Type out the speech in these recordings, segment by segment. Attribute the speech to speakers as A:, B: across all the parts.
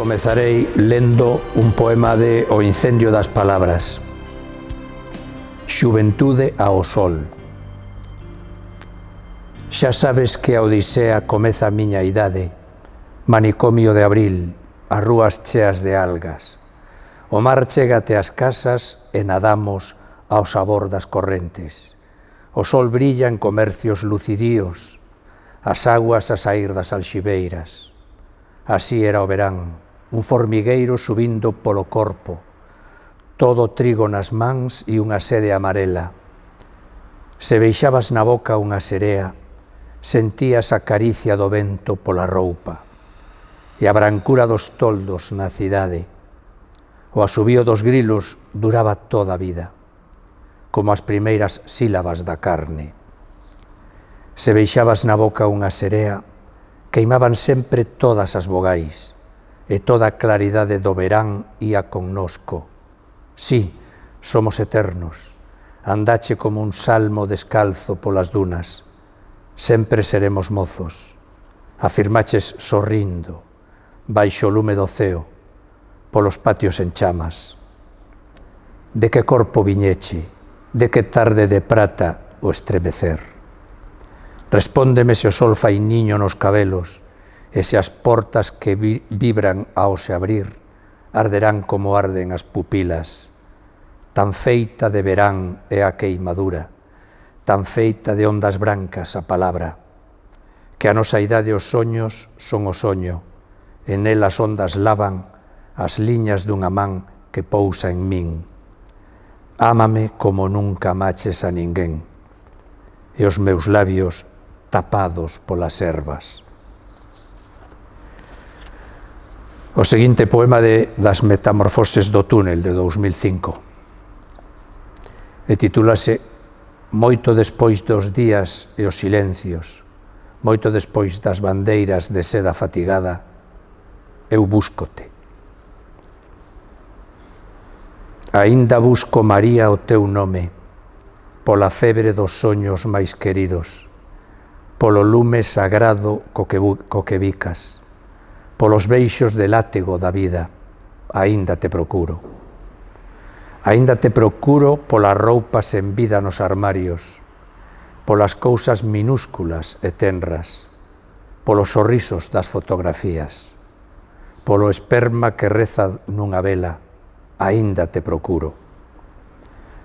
A: Comezarei lendo un poema de O incendio das palabras. Xuventude ao sol. Xa sabes que a odisea comeza a miña idade, manicomio de abril, as rúas cheas de algas. O mar chega até as casas e nadamos ao sabor das correntes. O sol brilla en comercios lucidíos, as aguas a saír das alxibeiras. Así era o verán, un formigueiro subindo polo corpo, todo trigo nas mans e unha sede amarela. Se beixabas na boca unha serea, sentías a caricia do vento pola roupa e a brancura dos toldos na cidade. O asubío dos grilos duraba toda a vida, como as primeiras sílabas da carne. Se beixabas na boca unha serea, queimaban sempre todas as vogais, e toda a claridade do verán ía connosco. Sí, somos eternos, andache como un salmo descalzo polas dunas, sempre seremos mozos, afirmaches sorrindo, baixo o lume do ceo, polos patios en chamas. De que corpo viñeche, de que tarde de prata o estremecer? Respóndeme se o sol fai niño nos cabelos, e se as portas que vibran ao se abrir arderán como arden as pupilas. Tan feita de verán é a queimadura, tan feita de ondas brancas a palabra, que a nosa idade os soños son o soño, e nelas ondas lavan as liñas dunha man que pousa en min. Ámame como nunca amaches a ninguén, e os meus labios tapados polas ervas. O seguinte poema das Metamorfoses do túnel, de 2005. E titúlase Moito despois dos días e os silencios, moito despois das bandeiras de seda fatigada, eu búscote. Aínda busco, María, o teu nome, pola febre dos soños máis queridos, polo lume sagrado co que bicas, polos beixos de látego da vida, aínda te procuro. Aínda te procuro polas roupas en vida nos armarios, polas cousas minúsculas e tenras, polos sorrisos das fotografías, polo esperma que reza nunha vela, aínda te procuro.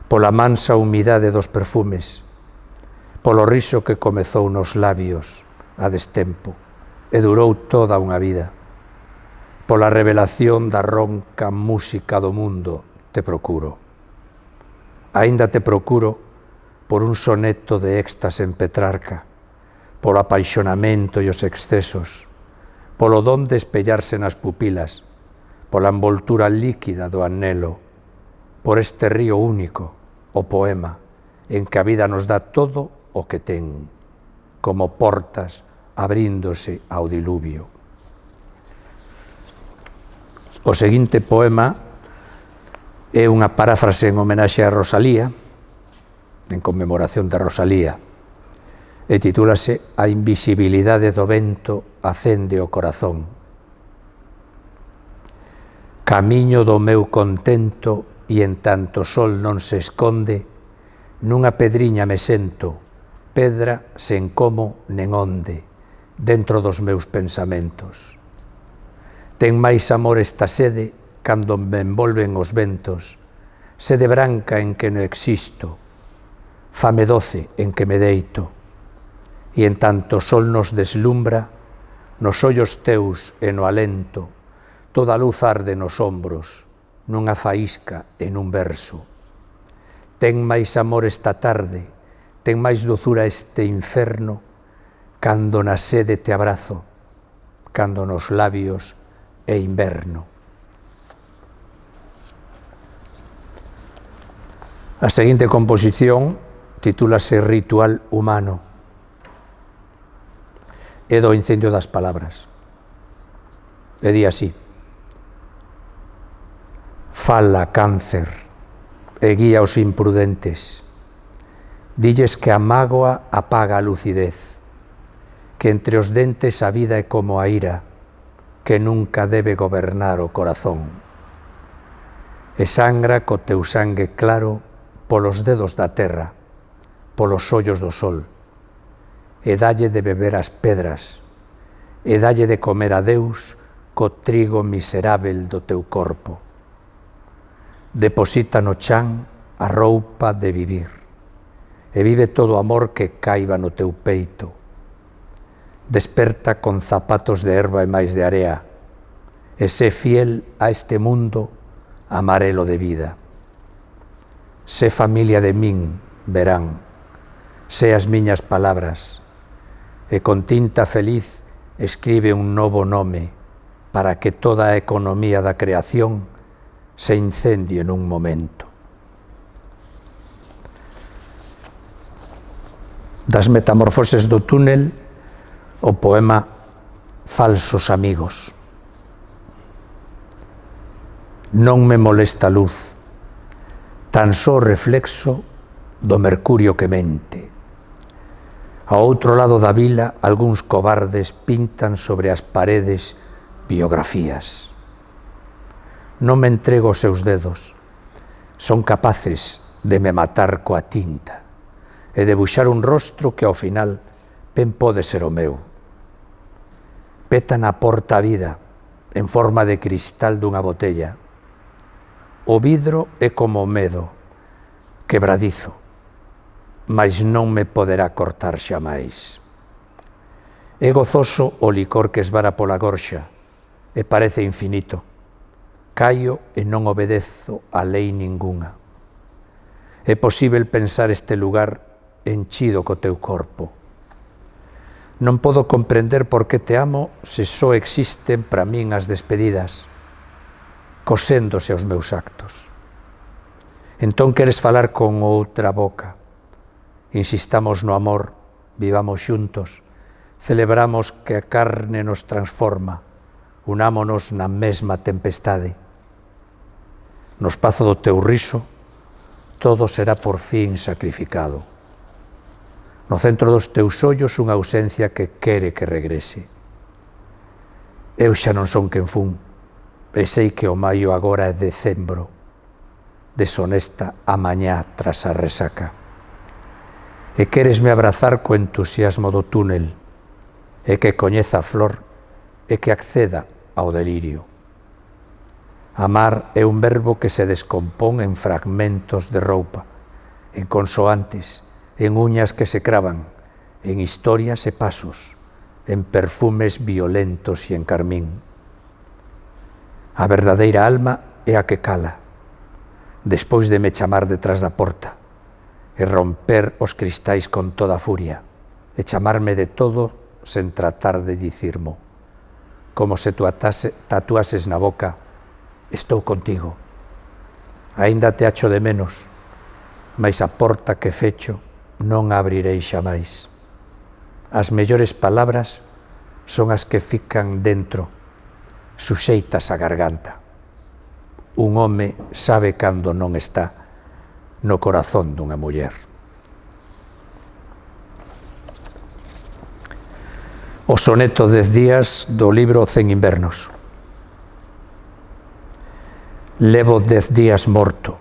A: Pola mansa humidade dos perfumes, polo riso que comezou nos labios a destempo e durou toda unha vida. Pola revelación da ronca música do mundo te procuro. Aínda te procuro por un soneto de éxtase en Petrarca, polo apaixonamento e os excesos, polo don de espellarse nas pupilas, pola envoltura líquida do anhelo, por este río único, o poema, en que a vida nos dá todo o que ten, como portas abríndose ao diluvio. O seguinte poema é unha paráfrase en homenaxe a Rosalía, en conmemoración de Rosalía, e titúlase A invisibilidade do vento acende o corazón. Camiño do meu contento e en tanto sol non se esconde, nunha pedriña me sento, pedra sen como nen onde, dentro dos meus pensamentos. Ten máis amor esta sede cando me envolven os ventos, sede branca en que non existo, fame doce en que me deito, e en tanto o sol nos deslumbra, nos ollos teus e no alento, toda a luz arde nos ombros, nunha faísca e nun verso. Ten máis amor esta tarde, ten máis dozura este inferno, cando na sede te abrazo, cando nos labios é inverno. A seguinte composición titúlase Ritual humano. É do incendio das palabras. E di así: Fala, cáncer, e guía os imprudentes. Dilles que a mágoa apaga a lucidez, que entre os dentes a vida é como a ira, que nunca debe gobernar o corazón. E sangra co teu sangue claro polos dedos da terra, polos ollos do sol, e dalle de beber as pedras, e dalle de comer a Deus co trigo miserável do teu corpo. Deposita no chan a roupa de vivir, e vive todo o amor que caiba no teu peito. Desperta con zapatos de erva e máis de area, e sé fiel a este mundo amarelo de vida. Sé familia de min, verán, sé as miñas palabras, e con tinta feliz escribe un novo nome para que toda a economía da creación se incendie nun momento. Das metamorfoses do túnel, o poema Falsos amigos. Non me molesta a luz, tan só reflexo do mercurio que mente. Ao outro lado da vila, algúns cobardes pintan sobre as paredes biografías. Non me entrego aos seus dedos, son capaces de me matar coa tinta e debuxar un rostro que ao final ben pode ser o meu. Petan a porta a vida en forma de cristal dunha botella. O vidro é como o medo, quebradizo, mas non me poderá cortar xamais. É gozoso o licor que esvara pola gorxa e parece infinito. Caio e non obedezo a lei ningunha. É posíbel pensar este lugar enchido co teu corpo. Non podo comprender por que te amo se só existen para min as despedidas, coséndose aos meus actos. Entón queres falar con outra boca. Insistamos no amor, vivamos xuntos, celebramos que a carne nos transforma, unámonos na mesma tempestade. No espazo do teu riso, todo será por fin sacrificado. No centro dos teus ollos unha ausencia que quere que regrese. Eu xa non son quen fun, e sei que o maio agora é decembro, deshonesta a mañá tras a resaca. E queresme abrazar co entusiasmo do túnel, e que coñeza a flor, e que acceda ao delirio. Amar é un verbo que se descompón en fragmentos de roupa, en consoantes, en uñas que se cravan, en historias e pasos, en perfumes violentos e en carmín. A verdadeira alma é a que cala, despois de me chamar detrás da porta, e romper os cristais con toda a furia, e chamarme de todo sen tratar de dicirmo, como se tatuases na boca: estou contigo. Aínda te acho de menos, mais a porta que fecho non abrirei xamais. As mellores palabras son as que fican dentro, suxeitas á garganta. Un home sabe cando non está no corazón dunha muller. O soneto 10 días do libro 100 invernos. Levo 10 días morto,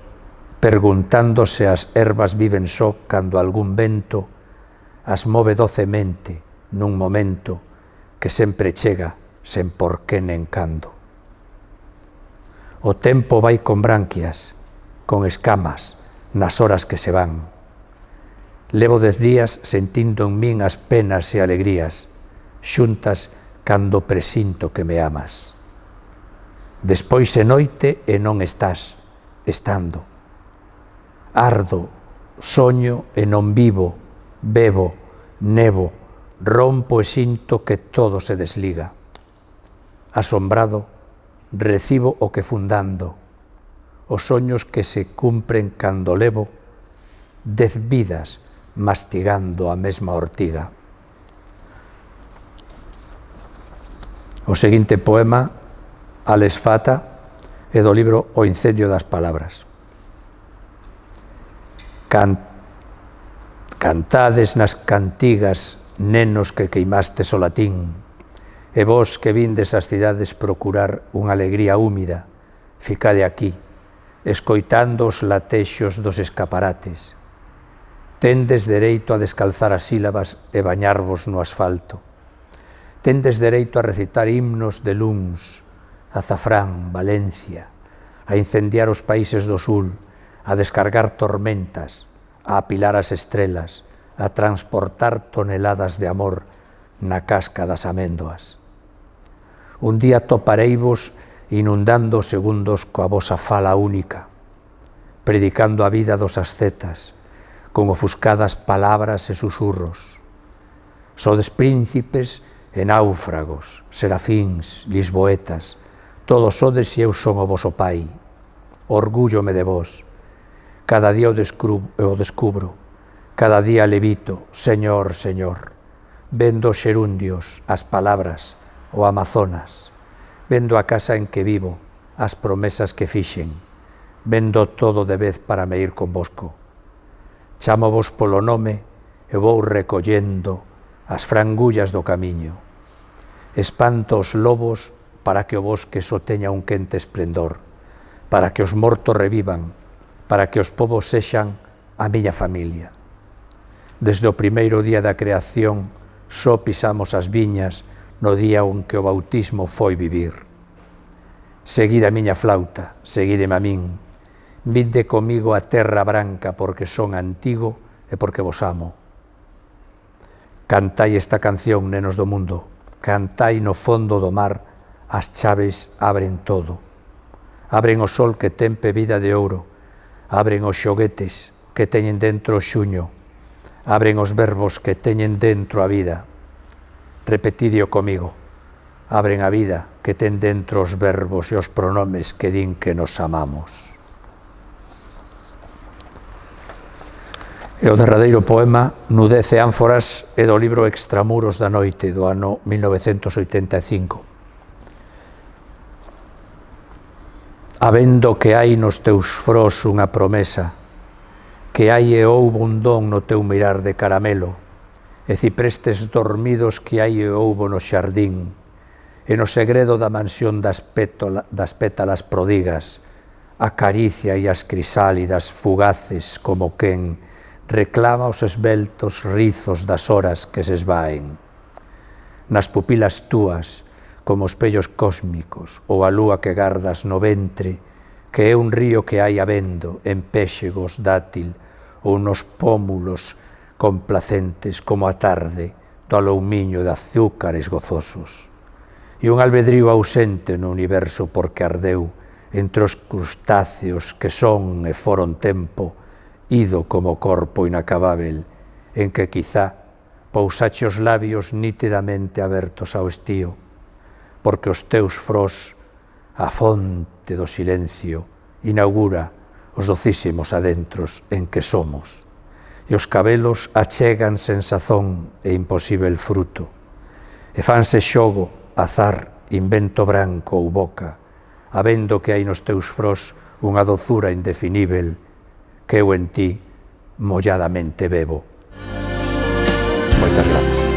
A: perguntando se as ervas viven só cando algún vento as move docemente nun momento que sempre chega sen porqué nen cando. O tempo vai con branquias, con escamas, nas horas que se van. Levo 10 días sentindo en min as penas e alegrías, xuntas cando presinto que me amas. Despois é noite e non estás, estando. Ardo, soño e non vivo, bebo, nevo, rompo e sinto que todo se desliga. Asombrado, recibo o que fundando, os soños que se cumpren cando levo 10 vidas mastigando a mesma ortiga. O seguinte poema, Ales Fata, é do libro O incendio das palabras. Cantades nas cantigas, nenos que queimastes o latín, E vos que vindes ás cidades procurar unha alegría húmida, ficade aquí, escoitando os latexos dos escaparates. Tendes dereito a descalzar as sílabas e bañarvos no asfalto. Tendes dereito a recitar himnos de luns, azafrán, Valencia, a incendiar os países do sul, a descargar tormentas, a apilar as estrelas, a transportar toneladas de amor na casca das améndoas. Un día topareivos inundando os segundos coa vosa fala única, predicando a vida dos ascetas, con ofuscadas palabras e susurros. Sodes príncipes e náufragos, serafíns, lisboetas, todos sodes e eu son o voso pai. Orgúllome de vos. Cada día o descubro, cada día levito, Señor, Señor. Vendo os xerundios, as palabras, o Amazonas. Vendo a casa en que vivo, as promesas que fixen. Vendo todo de vez para me ir convosco. Chámovos polo nome e vou recollendo as frangullas do camiño. Espanto os lobos para que o bosque só teña un quente esplendor, para que os mortos revivan, para que os povos sexan a miña familia. Desde o primeiro día da creación só pisamos as viñas no día en que o bautismo foi vivir. Seguide a miña flauta, seguídeme a min, vinde comigo a terra branca porque son antigo e porque vos amo. Cantai esta canción, nenos do mundo, cantai no fondo do mar, as chaves abren todo. Abren o sol que ten bebida de ouro, abren os xoguetes que teñen dentro o xuño, abren os verbos que teñen dentro a vida. Repetidio comigo, abren a vida que ten dentro os verbos e os pronomes que din que nos amamos. E o derradeiro poema, Nudez e ánforas, é do libro Extramuros da noite, do ano 1985. Habendo que hai nos teus fros unha promesa, que hai e houbo un don no teu mirar de caramelo, e ciprestes dormidos que hai e houbo no xardín, e no segredo da mansión das pétalas prodigas, a caricia e as crisálidas fugaces como quen reclama os esbeltos rizos das horas que se esvaen. Nas pupilas túas, como espellos cósmicos, ou a lúa que gardas no ventre, que é un río que hai habendo en péxegos dátil, ou nos pómulos complacentes como a tarde do aloumiño de azúcares gozosos. E un albedrío ausente no universo porque ardeu entre os crustáceos que son e foron tempo, ido como corpo inacabável, en que quizá pousache os labios nítidamente abertos ao estío, porque os teus fros, a fonte do silencio, inaugura os docísimos adentros en que somos, e os cabelos achegan sen sazón e imposível fruto, e fanse xogo, azar, invento branco ou boca, habendo que hai nos teus fros unha dozura indefinível que eu en ti molladamente bebo. Moitas grazas.